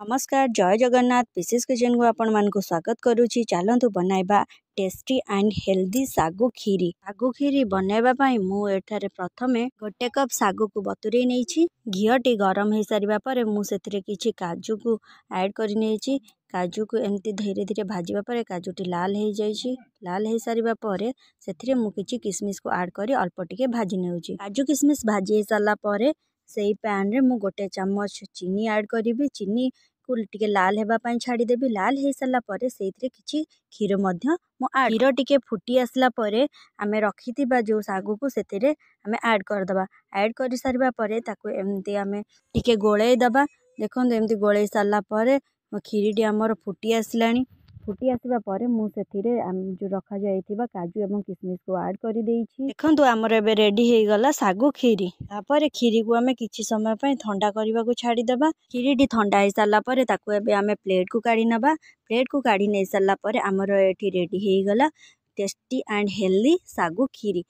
नमस्कार जय Jagannath pieces kitchen को आपण मानक स्वागत करुच्ची। चलतु बनैबा टेस्टी एंड हेल्दी सागु खीरी। सागु खीरी बनैबा पई मु एठारे प्रथमे गोटे कप सागु को बतुरई नेछि। घियोटी गरम हो सारिबा परे मु सेथिरे किछि काजू को ऐड करि नेछि। काजू को एमती धीरे धीरे भाजिबा परे काजूटी लाल हो जाइछि। लाल हो सारिबा परे सेथिरे मु किछि किसमिस को ऐड करी अल्प टिके भाजी नेउछि। काजू किसमिस भाजी सारला परे सेई पैन रे मु गोटे चम्मच चीनी ऐड करिवि। चीनी को टिके लाल हेबा पई छाड़ी देबी। लाल हे सारला परे सेइथिरे किछि क्षीर मध्य मु ऐड क्षीर टिके फुटी आसला परे आमे रखिथिबा जो सागु को सेथिरे आमे ऐड कर दबा। ऐड करि सारिबा परे ताको एमती आमे टिके गोळेई दबा। देखंतु एमती गोळेई सारला परे खीरीटी हमर फुटी आसलानी। फुटी आसबा परे मु सेथिरे जो रखा जाइथिबा काजू एवं किसमिस को ऐड करि देइछि। देखंतु हमर एबे रेडी हे गला सागु खीरी। तापरे खीरी को आमे किछि समय पय ठंडा करबा को छाडी देबा। खीरीटी ठंडा हे सारला परे ताको एबे आमे प्लेट को काढी नबा। प्लेट को काढी नै सारला परे हमर एठी रेडी हे गला tasty and healthy sagu Kheri.